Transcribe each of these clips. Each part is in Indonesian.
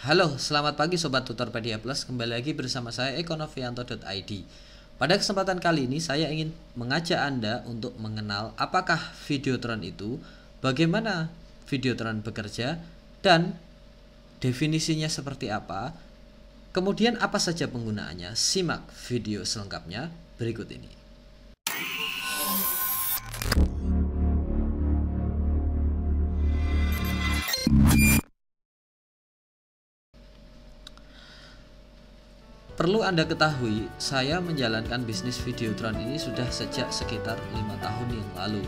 Halo, selamat pagi Sobat Tutorpedia Plus. Kembali lagi bersama saya ekonovianto.id. Pada kesempatan kali ini saya ingin mengajak Anda untuk mengenal apakah Videotron itu, bagaimana Videotron bekerja, dan definisinya seperti apa, kemudian apa saja penggunaannya. Simak video selengkapnya berikut ini. Perlu Anda ketahui, saya menjalankan bisnis Videotron ini sudah sejak sekitar 5 tahun yang lalu.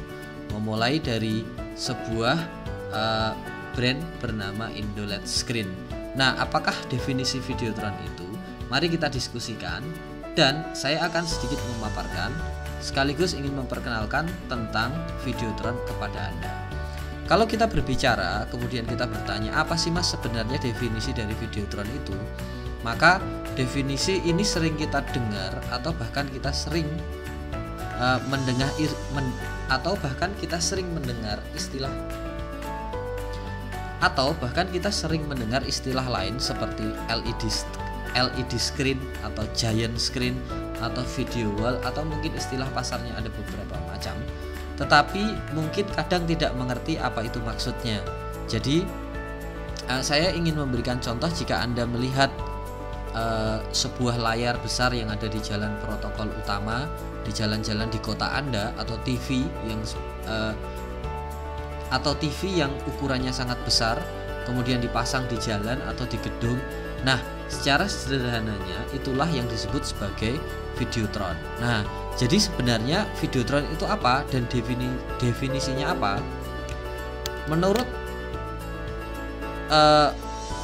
Memulai dari sebuah brand bernama Indolet Screen. Nah, apakah definisi Videotron itu? Mari kita diskusikan, dan saya akan sedikit memaparkan sekaligus ingin memperkenalkan tentang Videotron kepada Anda. Kalau kita berbicara, kemudian kita bertanya, apa sih Mas sebenarnya definisi dari Videotron itu? Maka definisi ini sering kita dengar atau bahkan kita sering mendengar istilah lain seperti LED screen atau giant screen atau video wall, atau mungkin istilah pasarnya ada beberapa macam. Tetapi mungkin kadang tidak mengerti apa itu maksudnya. Jadi saya ingin memberikan contoh. Jika Anda melihat sebuah layar besar yang ada di jalan protokol utama, di jalan-jalan di kota Anda, atau TV yang ukurannya sangat besar kemudian dipasang di jalan atau di gedung. Nah, secara sederhananya itulah yang disebut sebagai Videotron. Nah, jadi sebenarnya Videotron itu apa dan definisinya apa? Menurut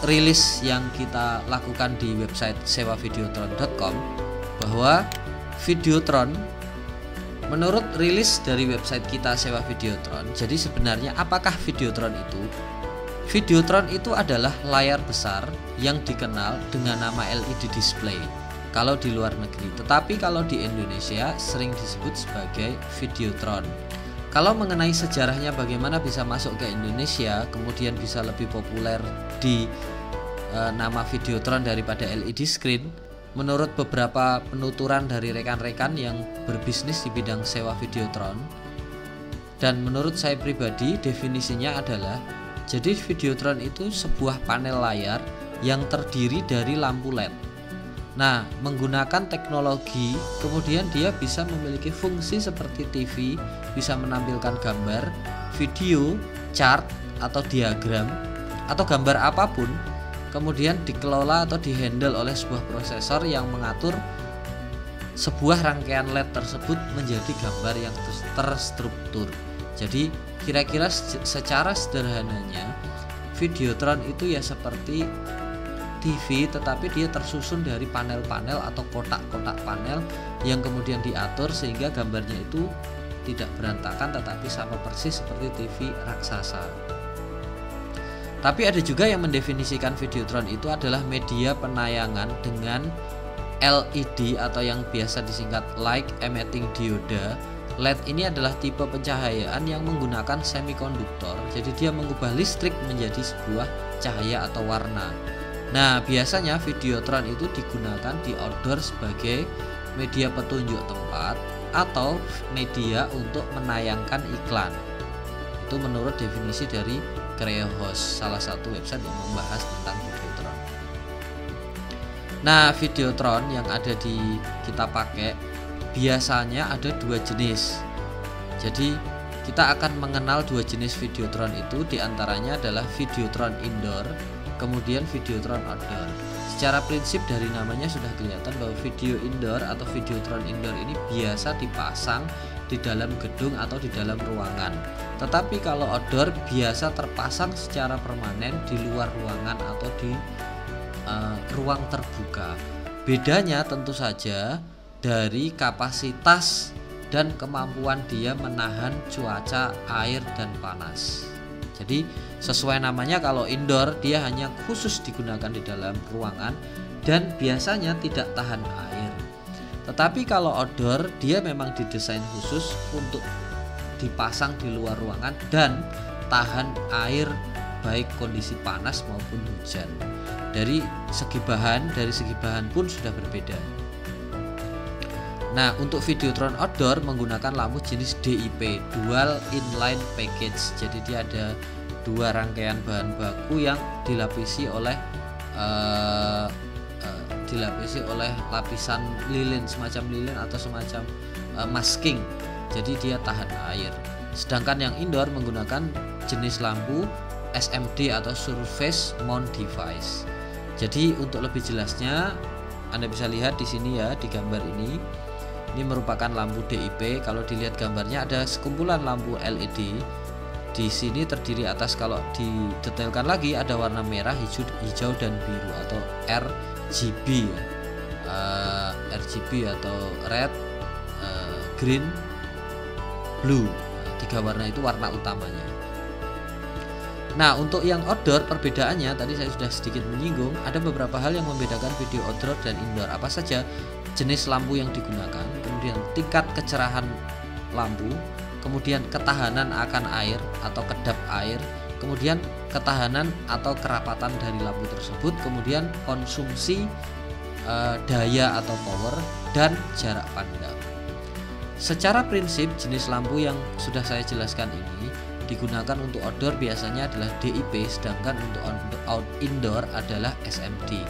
rilis yang kita lakukan di website sewavideotron.com, bahwa Videotron, menurut rilis dari website kita Sewa Videotron, jadi sebenarnya apakah Videotron itu? Videotron itu adalah layar besar yang dikenal dengan nama LED display kalau di luar negeri, tetapi kalau di Indonesia sering disebut sebagai Videotron. Kalau mengenai sejarahnya bagaimana bisa masuk ke Indonesia, kemudian bisa lebih populer di nama Videotron daripada LED screen, menurut beberapa penuturan dari rekan-rekan yang berbisnis di bidang sewa Videotron, dan menurut saya pribadi definisinya adalah, jadi Videotron itu sebuah panel layar yang terdiri dari lampu LED. Nah, menggunakan teknologi, kemudian dia bisa memiliki fungsi seperti TV, bisa menampilkan gambar, video, chart, atau diagram, atau gambar apapun, kemudian dikelola atau dihandle oleh sebuah prosesor yang mengatur sebuah rangkaian LED tersebut menjadi gambar yang terstruktur. Jadi kira-kira secara sederhananya Videotron itu ya seperti TV, tetapi dia tersusun dari panel-panel atau kotak-kotak panel yang kemudian diatur sehingga gambarnya itu tidak berantakan tetapi sama persis seperti TV raksasa. Tapi ada juga yang mendefinisikan Videotron itu adalah media penayangan dengan LED atau yang biasa disingkat Light Emitting Diode. LED ini adalah tipe pencahayaan yang menggunakan semikonduktor, jadi dia mengubah listrik menjadi sebuah cahaya atau warna. Nah, biasanya Videotron itu digunakan di outdoor sebagai media petunjuk tempat atau media untuk menayangkan iklan. Itu menurut definisi dari Creohost, salah satu website yang membahas tentang Videotron. Nah, Videotron yang ada di kita pakai biasanya ada dua jenis. Jadi kita akan mengenal dua jenis Videotron itu, diantaranya adalah Videotron indoor, kemudian Videotron outdoor. Secara prinsip dari namanya sudah kelihatan bahwa video indoor atau Videotron indoor ini biasa dipasang di dalam gedung atau di dalam ruangan. Tetapi kalau outdoor biasa terpasang secara permanen di luar ruangan atau di ruang terbuka. Bedanya tentu saja dari kapasitas dan kemampuan dia menahan cuaca, air, dan panas. Jadi sesuai namanya, kalau indoor dia hanya khusus digunakan di dalam ruangan dan biasanya tidak tahan air. Tetapi kalau outdoor dia memang didesain khusus untuk dipasang di luar ruangan dan tahan air baik kondisi panas maupun hujan. Dari segi bahan pun sudah berbeda. Nah, untuk Videotron outdoor menggunakan lampu jenis DIP, Dual Inline Package. Jadi dia ada dua rangkaian bahan baku yang dilapisi oleh lapisan lilin, semacam lilin atau semacam masking. Jadi dia tahan air. Sedangkan yang indoor menggunakan jenis lampu SMD atau Surface Mount Device. Jadi untuk lebih jelasnya Anda bisa lihat di sini ya, di gambar ini. Ini merupakan lampu DIP. Kalau dilihat gambarnya ada sekumpulan lampu LED. Di sini terdiri atas, kalau didetailkan lagi, ada warna merah, hijau dan biru atau RGB ya. RGB atau red, green, blue. Tiga warna itu warna utamanya. Nah, untuk yang outdoor perbedaannya tadi saya sudah sedikit menyinggung, ada beberapa hal yang membedakan video outdoor dan indoor. Apa saja? Jenis lampu yang digunakan, kemudian tingkat kecerahan lampu, kemudian ketahanan akan air atau kedap air, kemudian ketahanan atau kerapatan dari lampu tersebut, kemudian konsumsi daya atau power, dan jarak pandang. Secara prinsip jenis lampu yang sudah saya jelaskan ini digunakan untuk outdoor biasanya adalah DIP, sedangkan untuk indoor adalah SMD.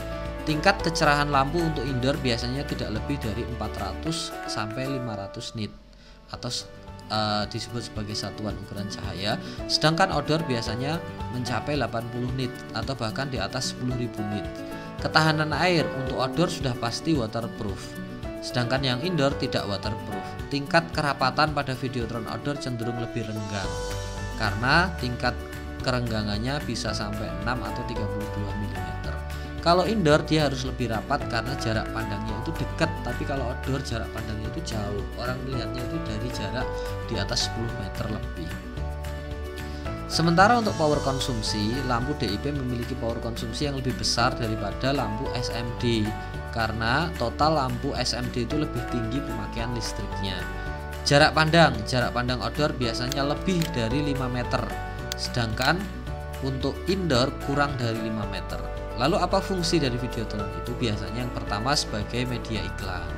Tingkat kecerahan lampu untuk indoor biasanya tidak lebih dari 400 sampai 500 nit atau disebut sebagai satuan ukuran cahaya, sedangkan outdoor biasanya mencapai 80 nit atau bahkan di atas 10.000 nit. Ketahanan air untuk outdoor sudah pasti waterproof, sedangkan yang indoor tidak waterproof. Tingkat kerapatan pada Videotron outdoor cenderung lebih renggang karena tingkat kerenggangannya bisa sampai 6 atau 32 mm. Kalau indoor dia harus lebih rapat karena jarak pandangnya itu dekat, tapi kalau outdoor jarak pandangnya itu jauh. Orang melihatnya itu dari jarak di atas 10 meter lebih. Sementara untuk power konsumsi, lampu DIP memiliki power konsumsi yang lebih besar daripada lampu SMD karena total lampu SMD itu lebih tinggi pemakaian listriknya. Jarak pandang outdoor biasanya lebih dari 5 meter, sedangkan untuk indoor kurang dari 5 meter. Lalu apa fungsi dari Videotron itu? Biasanya yang pertama sebagai media iklan,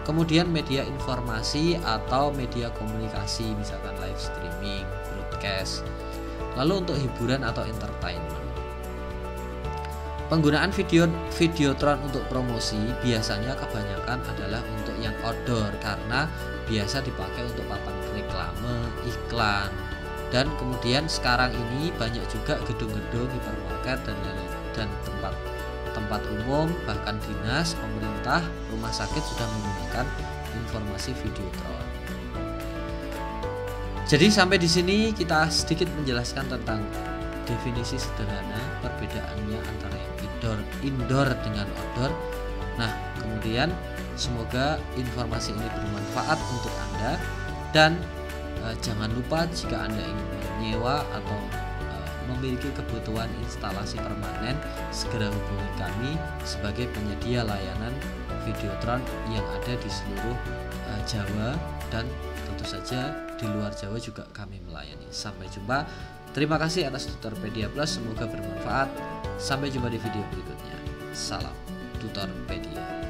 kemudian media informasi atau media komunikasi, misalkan live streaming, broadcast. Lalu untuk hiburan atau entertainment. Penggunaan Videotron untuk promosi biasanya kebanyakan adalah untuk yang outdoor karena biasa dipakai untuk papan reklame, iklan, dan kemudian sekarang ini banyak juga gedung-gedung hipermarket dan tempat umum, bahkan dinas, pemerintah, rumah sakit sudah menggunakan informasi Videotron. Jadi sampai di sini kita sedikit menjelaskan tentang definisi sederhana perbedaannya antara yang indoor dengan outdoor. Nah, kemudian semoga informasi ini bermanfaat untuk Anda, dan jangan lupa jika Anda ingin menyewa atau memiliki kebutuhan instalasi permanen, segera hubungi kami sebagai penyedia layanan Videotron yang ada di seluruh Jawa, dan tentu saja di luar Jawa juga kami melayani. Sampai jumpa. Terima kasih atas Tutorpedia Plus, semoga bermanfaat. Sampai jumpa di video berikutnya. Salam Tutorpedia.